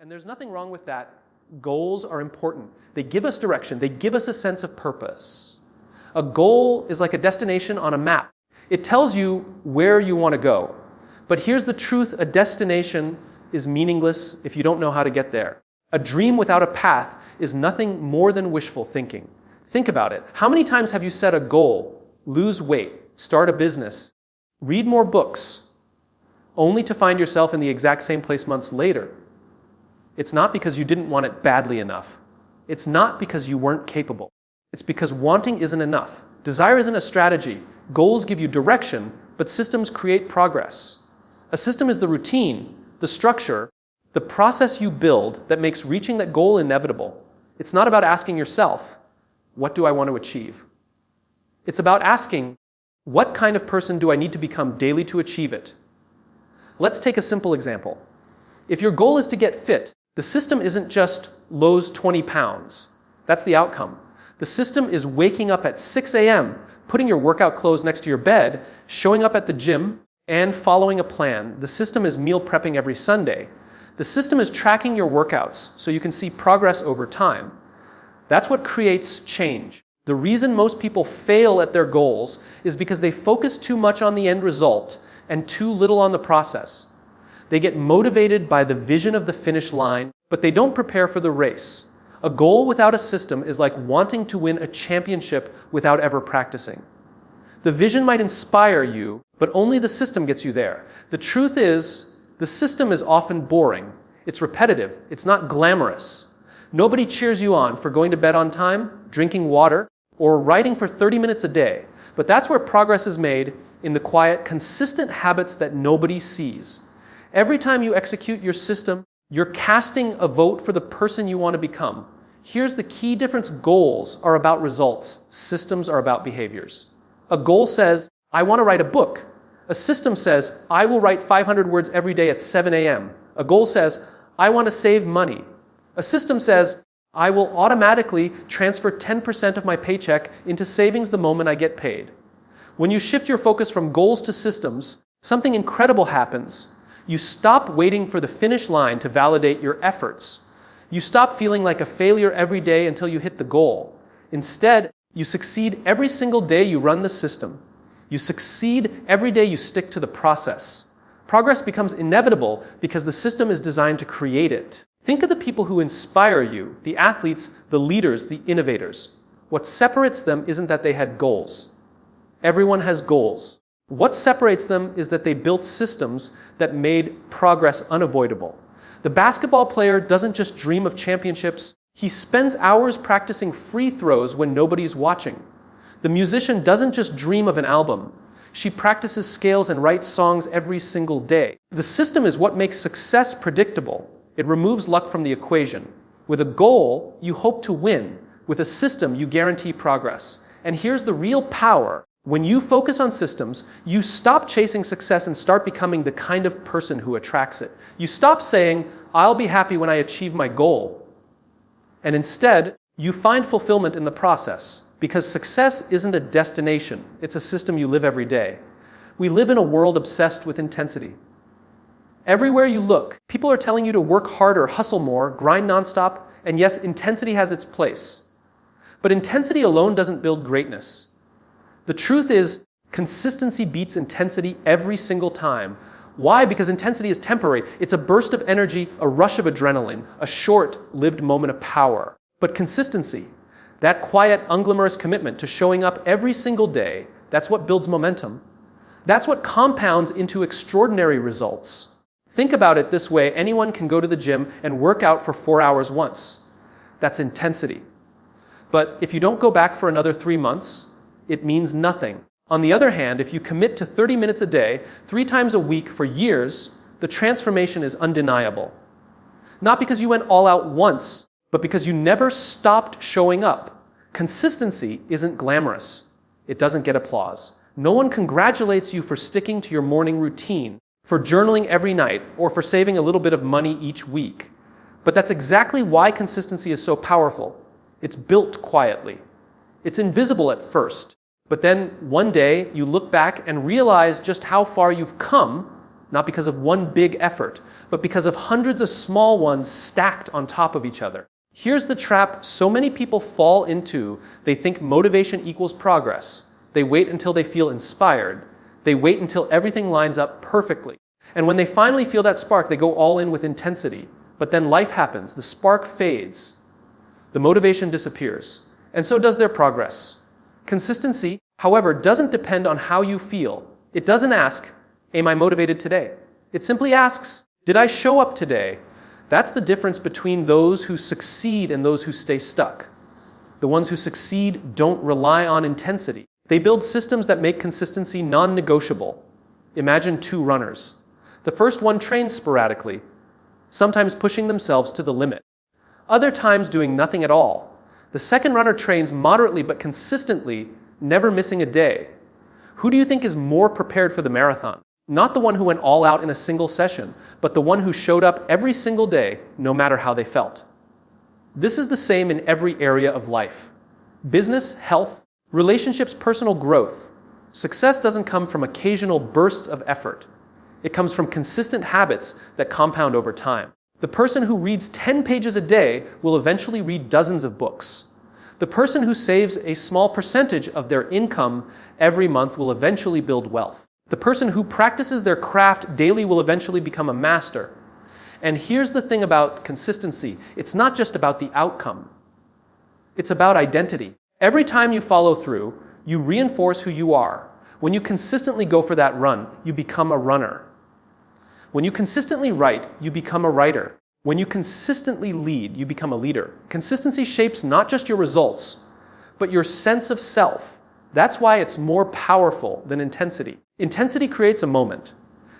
And there's nothing wrong with that. Goals are important. They give us direction. They give us a sense of purpose. A goal is like a destination on a map. It tells you where you want to go. But here's the truth: a destination is meaningless if you don't know how to get there. A dream without a path is nothing more than wishful thinking. Think about it. How many times have you set a goal, lose weight, start a business, read more books, only to find yourself in the exact same place months later? It's not because you didn't want it badly enough. It's not because you weren't capable. It's because wanting isn't enough. Desire isn't a strategy. Goals give you direction, but systems create progress. A system is the routine, the structure, the process you build that makes reaching that goal inevitable. It's not about asking yourself, what do I want to achieve? It's about asking, what kind of person do I need to become daily to achieve it? Let's take a simple example. If your goal is to get fit, the system isn't just lose 20 pounds. That's the outcome. The system is waking up at 6 a.m., putting your workout clothes next to your bed, showing up at the gym, and following a plan. The system is meal prepping every Sunday. The system is tracking your workouts so you can see progress over time. That's what creates change. The reason most people fail at their goals is because they focus too much on the end result and too little on the process. They get motivated by the vision of the finish line, but they don't prepare for the race. A goal without a system is like wanting to win a championship without ever practicing. The vision might inspire you, but only the system gets you there. The truth is, the system is often boring. It's repetitive. It's not glamorous. Nobody cheers you on for going to bed on time, drinking water, or writing for 30 minutes a day. But that's where progress is made, in the quiet, consistent habits that nobody sees. Every time you execute your system, you're casting a vote for the person you want to become. Here's the key difference: goals are about results. Systems are about behaviors. A goal says, I want to write a book. A system says, I will write 500 words every day at 7 a.m. A goal says, I want to save money. A system says, I will automatically transfer 10% of my paycheck into savings the moment I get paid. When you shift your focus from goals to systems, something incredible happens. You stop waiting for the finish line to validate your efforts. You stop feeling like a failure every day until you hit the goal. Instead, you succeed every single day you run the system. You succeed every day you stick to the process. Progress becomes inevitable because the system is designed to create it. Think of the people who inspire you, the athletes, the leaders, the innovators. What separates them isn't that they had goals. Everyone has goals. What separates them is that they built systems that made progress unavoidable. The basketball player doesn't just dream of championships. He spends hours practicing free throws when nobody's watching. The musician doesn't just dream of an album. She practices scales and writes songs every single day. The system is what makes success predictable. It removes luck from the equation. With a goal, you hope to win. With a system, you guarantee progress. And here's the real power. When you focus on systems, you stop chasing success and start becoming the kind of person who attracts it. You stop saying, I'll be happy when I achieve my goal. And instead, you find fulfillment in the process, because success isn't a destination. It's a system you live every day. We live in a world obsessed with intensity. Everywhere you look, people are telling you to work harder, hustle more, grind nonstop, and yes, intensity has its place. But intensity alone doesn't build greatness. The truth is, consistency beats intensity every single time. Why? Because intensity is temporary. It's a burst of energy, a rush of adrenaline, a short-lived moment of power. But consistency, that quiet, unglamorous commitment to showing up every single day, that's what builds momentum. That's what compounds into extraordinary results. Think about it this way: anyone can go to the gym and work out for 4 hours once. That's intensity. But if you don't go back for another 3 months, it means nothing. On the other hand, if you commit to 30 minutes a day, 3 times a week for years, the transformation is undeniable. Not because you went all out once, but because you never stopped showing up. Consistency isn't glamorous. It doesn't get applause. No one congratulates you for sticking to your morning routine, for journaling every night, or for saving a little bit of money each week. But that's exactly why consistency is so powerful. It's built quietly. It's invisible at first, but then one day you look back and realize just how far you've come not because of one big effort, but because of hundreds of small ones stacked on top of each other. Here's the trap so many people fall into. They think motivation equals progress. They wait until they feel inspired. They wait until everything lines up perfectly. And when they finally feel that spark, they go all in with intensity. But then life happens. The spark fades. The motivation disappears. And so does their progress. Consistency, however, doesn't depend on how you feel. It doesn't ask, am I motivated today? It simply asks, did I show up today? That's the difference between those who succeed and those who stay stuck. The ones who succeed don't rely on intensity. They build systems that make consistency non-negotiable. Imagine two runners. The first one trains sporadically, sometimes pushing themselves to the limit. Other times doing nothing at all. The second runner trains moderately but consistently, never missing a day. Who do you think is more prepared for the marathon? Not the one who went all out in a single session, but the one who showed up every single day, no matter how they felt. This is the same in every area of life. Business, health, relationships, personal growth. Success doesn't come from occasional bursts of effort. It comes from consistent habits that compound over time. The person who reads 10 pages a day will eventually read dozens of books. The person who saves a small percentage of their income every month will eventually build wealth. The person who practices their craft daily will eventually become a master. And here's the thing about consistency. It's not just about the outcome. It's about identity. Every time you follow through, you reinforce who you are. When you consistently go for that run, you become a runner. When you consistently write, you become a writer. When you consistently lead, you become a leader. Consistency shapes not just your results, but your sense of self. That's why it's more powerful than intensity. Intensity creates a moment.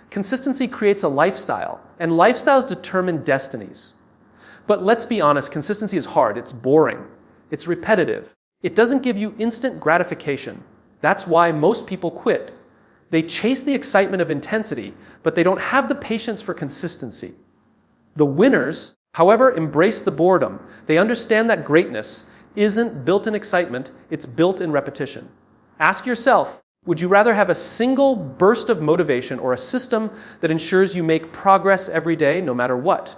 Consistency creates a lifestyle, and lifestyles determine destinies. But let's be honest, consistency is hard, it's boring, it's repetitive. It doesn't give you instant gratification. That's why most people quit. They chase the excitement of intensity, but they don't have the patience for consistency. The winners, however, embrace the boredom. They understand that greatness isn't built in excitement, it's built in repetition. Ask yourself, would you rather have a single burst of motivation or a system that ensures you make progress every day, no matter what?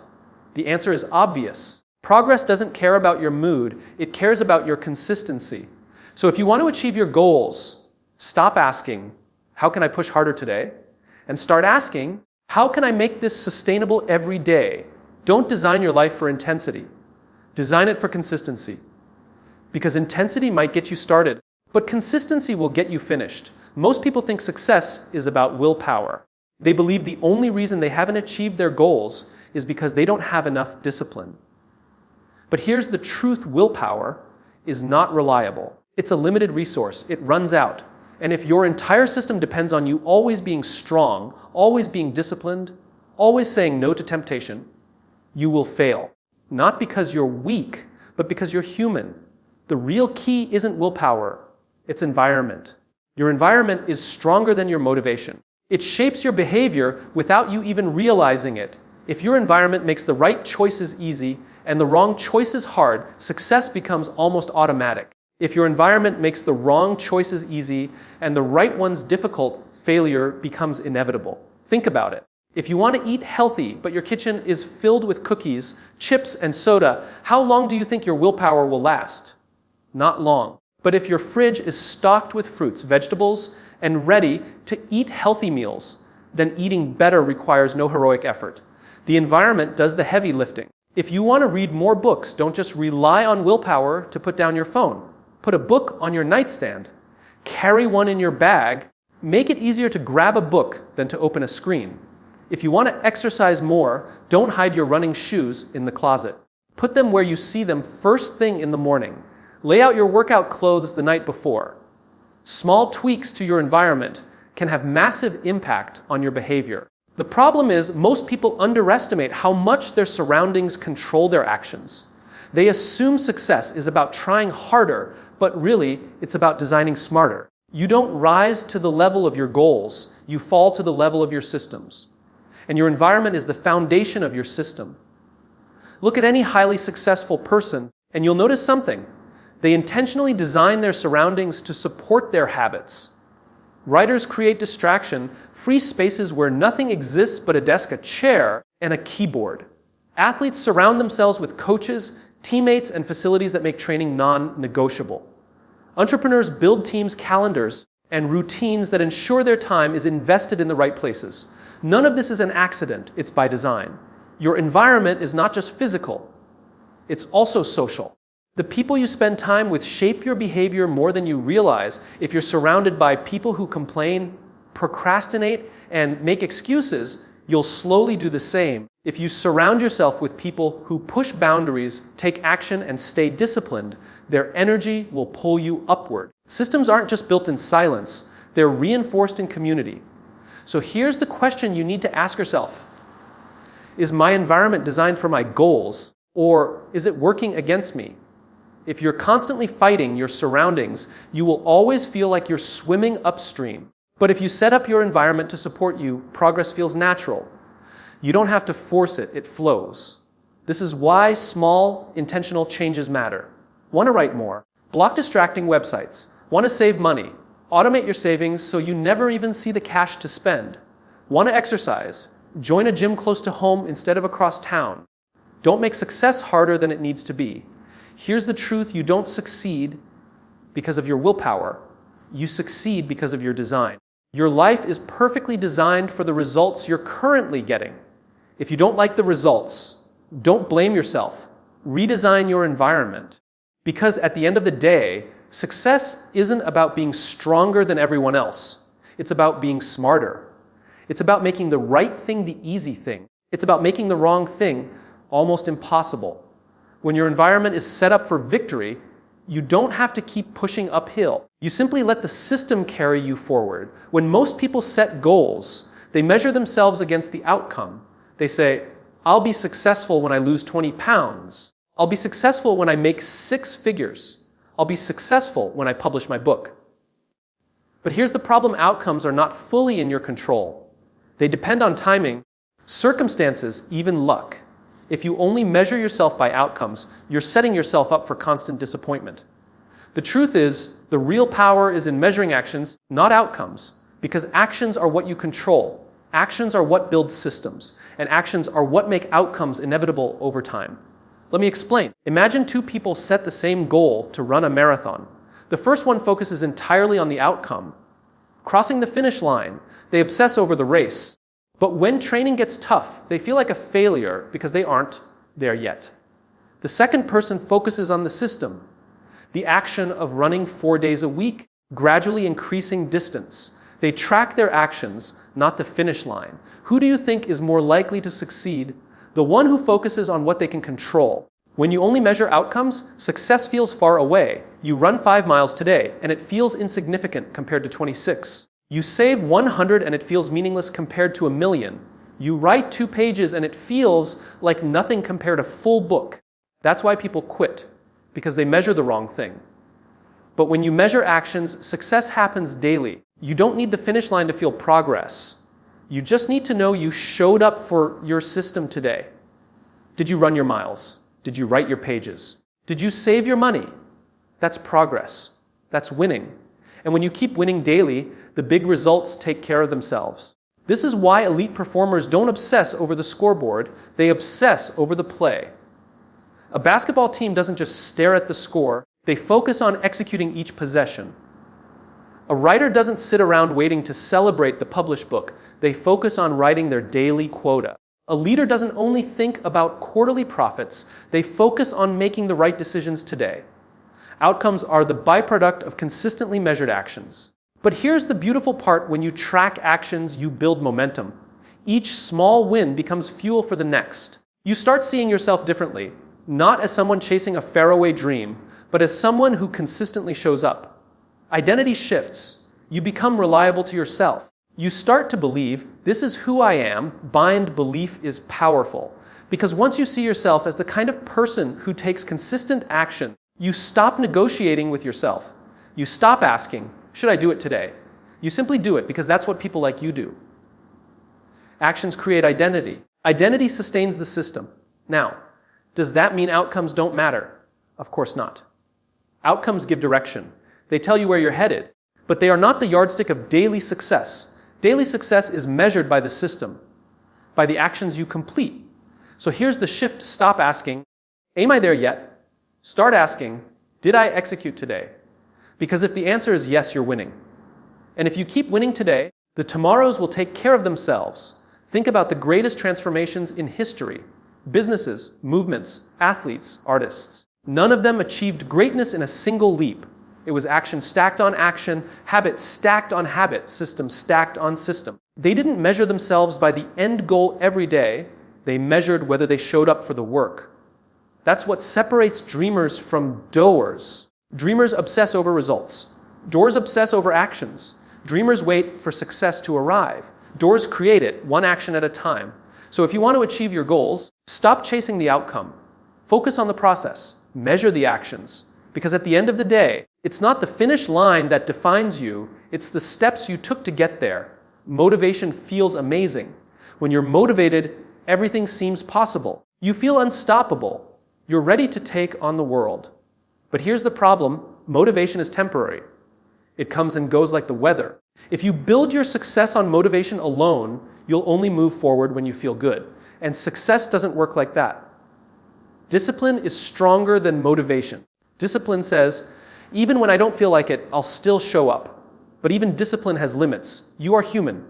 The answer is obvious. Progress doesn't care about your mood, it cares about your consistency. So if you want to achieve your goals, stop asking, how can I push harder today? And start asking, how can I make this sustainable every day? Don't design your life for intensity. Design it for consistency. Because intensity might get you started, but consistency will get you finished. Most people think success is about willpower. They believe the only reason they haven't achieved their goals is because they don't have enough discipline. But here's the truth: willpower is not reliable. It's a limited resource. It runs out. And if your entire system depends on you always being strong, always being disciplined, always saying no to temptation, you will fail. Not because you're weak, but because you're human. The real key isn't willpower, it's environment. Your environment is stronger than your motivation. It shapes your behavior without you even realizing it. If your environment makes the right choices easy and the wrong choices hard, success becomes almost automatic. If your environment makes the wrong choices easy and the right ones difficult, failure becomes inevitable. Think about it. If you want to eat healthy, but your kitchen is filled with cookies, chips, and soda, how long do you think your willpower will last? Not long. But if your fridge is stocked with fruits, vegetables, and ready to eat healthy meals, then eating better requires no heroic effort. The environment does the heavy lifting. If you want to read more books, don't just rely on willpower to put down your phone. Put a book on your nightstand. Carry one in your bag. Make it easier to grab a book than to open a screen. If you want to exercise more, don't hide your running shoes in the closet. Put them where you see them first thing in the morning. Lay out your workout clothes the night before. Small tweaks to your environment can have massive impact on your behavior. The problem is most people underestimate how much their surroundings control their actions. They assume success is about trying harder, but really it's about designing smarter. You don't rise to the level of your goals, you fall to the level of your systems. And your environment is the foundation of your system. Look at any highly successful person, and you'll notice something. They intentionally design their surroundings to support their habits. Writers create distraction, free spaces where nothing exists but a desk, a chair, and a keyboard. Athletes surround themselves with coaches, teammates, and facilities that make training non-negotiable. Entrepreneurs build teams' calendars and routines that ensure their time is invested in the right places. None of this is an accident, it's by design. Your environment is not just physical, it's also social. The people you spend time with shape your behavior more than you realize. If you're surrounded by people who complain, procrastinate, and make excuses, you'll slowly do the same. If you surround yourself with people who push boundaries, take action, and stay disciplined, their energy will pull you upward. Systems aren't just built in silence, they're reinforced in community. So here's the question you need to ask yourself. Is my environment designed for my goals, or is it working against me? If you're constantly fighting your surroundings, you will always feel like you're swimming upstream. But if you set up your environment to support you, progress feels natural. You don't have to force it, it flows. This is why small, intentional changes matter. Want to write more? Block distracting websites. Want to save money? Automate your savings so you never even see the cash to spend. Want to exercise? Join a gym close to home instead of across town. Don't make success harder than it needs to be. Here's the truth: you don't succeed because of your willpower. You succeed because of your design. Your life is perfectly designed for the results you're currently getting. If you don't like the results, don't blame yourself. Redesign your environment. Because at the end of the day, success isn't about being stronger than everyone else. It's about being smarter. It's about making the right thing the easy thing. It's about making the wrong thing almost impossible. When your environment is set up for victory, you don't have to keep pushing uphill. You simply let the system carry you forward. When most people set goals, they measure themselves against the outcome. They say, I'll be successful when I lose 20 pounds. I'll be successful when I make 6 figures. I'll be successful when I publish my book. But here's the problem: outcomes are not fully in your control. They depend on timing, circumstances, even luck. If you only measure yourself by outcomes, you're setting yourself up for constant disappointment. The truth is, the real power is in measuring actions, not outcomes, because actions are what you control. Actions are what build systems, and actions are what make outcomes inevitable over time. Let me explain. Imagine 2 people set the same goal to run a marathon. The first one focuses entirely on the outcome. Crossing the finish line, they obsess over the race. But when training gets tough, they feel like a failure because they aren't there yet. The second person focuses on the system, the action of running 4 days a week, gradually increasing distance. They track their actions, not the finish line. Who do you think is more likely to succeed? The one who focuses on what they can control. When you only measure outcomes, success feels far away. You run 5 miles today, and it feels insignificant compared to 26. You save 100 and it feels meaningless compared to 1,000,000. You write 2 pages and it feels like nothing compared to a full book. That's why people quit, because they measure the wrong thing. But when you measure actions, success happens daily. You don't need the finish line to feel progress. You just need to know you showed up for your system today. Did you run your miles? Did you write your pages? Did you save your money? That's progress. That's winning. And when you keep winning daily, the big results take care of themselves. This is why elite performers don't obsess over the scoreboard, they obsess over the play. A basketball team doesn't just stare at the score, they focus on executing each possession. A writer doesn't sit around waiting to celebrate the published book, they focus on writing their daily quota. A leader doesn't only think about quarterly profits, they focus on making the right decisions today. Outcomes are the byproduct of consistently measured actions. But here's the beautiful part: when you track actions, you build momentum. Each small win becomes fuel for the next. You start seeing yourself differently, not as someone chasing a faraway dream, but as someone who consistently shows up. Identity shifts. You become reliable to yourself. You start to believe, this is who I am. Bind belief is powerful. Because once you see yourself as the kind of person who takes consistent action, you stop negotiating with yourself. You stop asking, should I do it today? You simply do it because that's what people like you do. Actions create identity. Identity sustains the system. Now, does that mean outcomes don't matter? Of course not. Outcomes give direction. They tell you where you're headed. but they are not the yardstick of daily success. Daily success is measured by the system, by the actions you complete. So here's the shift. Stop asking, am I there yet? Start asking, did I execute today? Because if the answer is yes, you're winning. And if you keep winning today, the tomorrows will take care of themselves. Think about the greatest transformations in history. Businesses, movements, athletes, artists. None of them achieved greatness in a single leap. It was action stacked on action, habit stacked on habit, system stacked on system. They didn't measure themselves by the end goal every day. They measured whether they showed up for the work. That's what separates dreamers from doers. Dreamers obsess over results. Doers obsess over actions. Dreamers wait for success to arrive. Doers create it, one action at a time. So if you want to achieve your goals, stop chasing the outcome. Focus on the process. Measure the actions. Because at the end of the day, it's not the finish line that defines you, it's the steps you took to get there. Motivation feels amazing. When you're motivated, everything seems possible. You feel unstoppable. You're ready to take on the world. But here's the problem. Motivation is temporary. It comes and goes like the weather. If you build your success on motivation alone, you'll only move forward when you feel good. And success doesn't work like that. Discipline is stronger than motivation. Discipline says, even when I don't feel like it, I'll still show up. But even discipline has limits. You are human.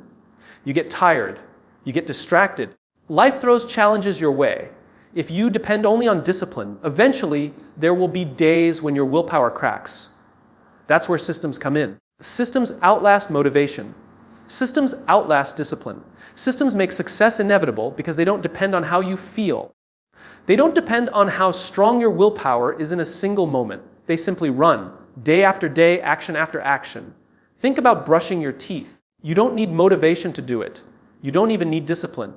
You get tired. You get distracted. Life throws challenges your way. If you depend only on discipline, eventually there will be days when your willpower cracks. That's where systems come in. Systems outlast motivation. Systems outlast discipline. Systems make success inevitable because they don't depend on how you feel. They don't depend on how strong your willpower is in a single moment. They simply run, day after day, action after action. Think about brushing your teeth. You don't need motivation to do it. You don't even need discipline.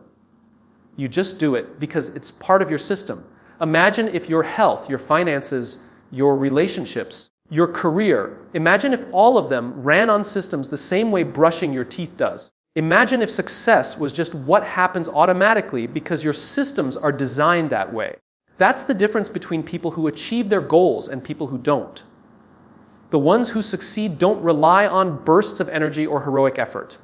You just do it because it's part of your system. Imagine if your health, your finances, your relationships, your career, imagine if all of them ran on systems the same way brushing your teeth does. Imagine if success was just what happens automatically because your systems are designed that way. That's the difference between people who achieve their goals and people who don't. The ones who succeed don't rely on bursts of energy or heroic effort.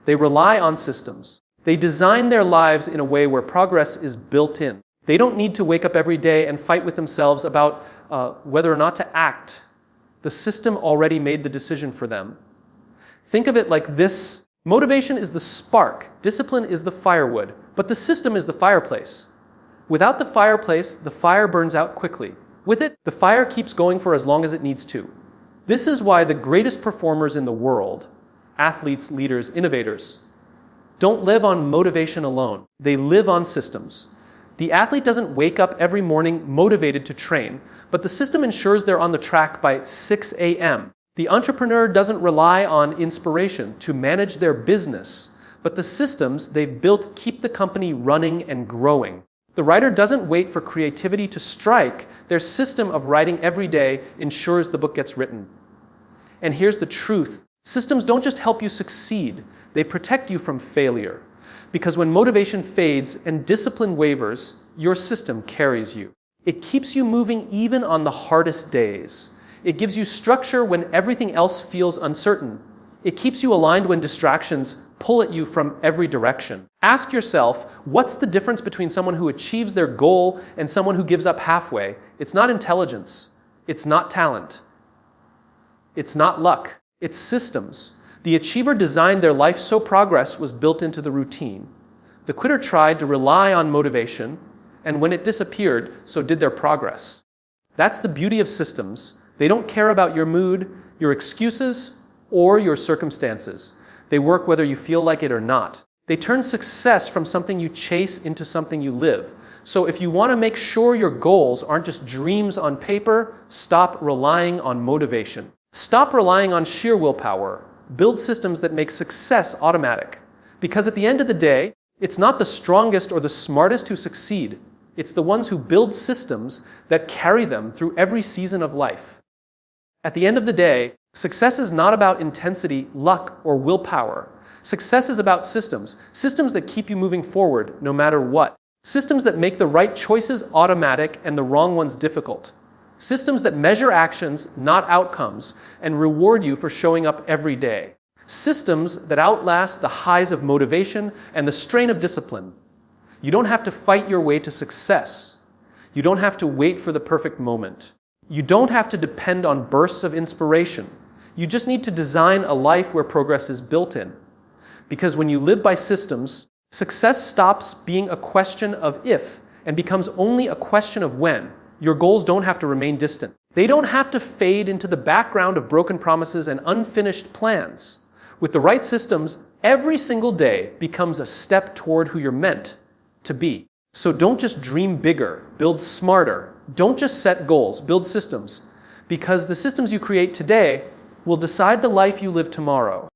They rely on systems. They design their lives in a way where progress is built in. They don't need to wake up every day and fight with themselves about whether or not to act. The system already made the decision for them. Think of it like this. Motivation is the spark. Discipline is the firewood. But the system is the fireplace. Without the fireplace, the fire burns out quickly. With it, the fire keeps going for as long as it needs to. This is why the greatest performers in the world, athletes, leaders, innovators, don't live on motivation alone. They live on systems. The athlete doesn't wake up every morning motivated to train, but the system ensures they're on the track by 6 a.m. The entrepreneur doesn't rely on inspiration to manage their business, but the systems they've built keep the company running and growing. The writer doesn't wait for creativity to strike. Their system of writing every day ensures the book gets written. And here's the truth. Systems don't just help you succeed. They protect you from failure. Because when motivation fades and discipline wavers, your system carries you. It keeps you moving even on the hardest days. It gives you structure when everything else feels uncertain. It keeps you aligned when distractions pull at you from every direction. Ask yourself, what's the difference between someone who achieves their goal and someone who gives up halfway? It's not intelligence. It's not talent. It's not luck. It's systems. The achiever designed their life so progress was built into the routine. The quitter tried to rely on motivation, and when it disappeared, so did their progress. That's the beauty of systems. They don't care about your mood, your excuses, or your circumstances. They work whether you feel like it or not. They turn success from something you chase into something you live. So if you want to make sure your goals aren't just dreams on paper, stop relying on motivation. Stop relying on sheer willpower. Build systems that make success automatic. Because at the end of the day, it's not the strongest or the smartest who succeed. It's the ones who build systems that carry them through every season of life. At the end of the day, success is not about intensity, luck, or willpower. Success is about systems. Systems that keep you moving forward no matter what. Systems that make the right choices automatic and the wrong ones difficult. Systems that measure actions, not outcomes, and reward you for showing up every day. Systems that outlast the highs of motivation and the strain of discipline. You don't have to fight your way to success. You don't have to wait for the perfect moment. You don't have to depend on bursts of inspiration. You just need to design a life where progress is built in. Because when you live by systems, success stops being a question of if and becomes only a question of when. Your goals don't have to remain distant. They don't have to fade into the background of broken promises and unfinished plans. With the right systems, every single day becomes a step toward who you're meant to be. So don't just dream bigger, build smarter. Don't just set goals, build systems. Because the systems you create today will decide the life you live tomorrow.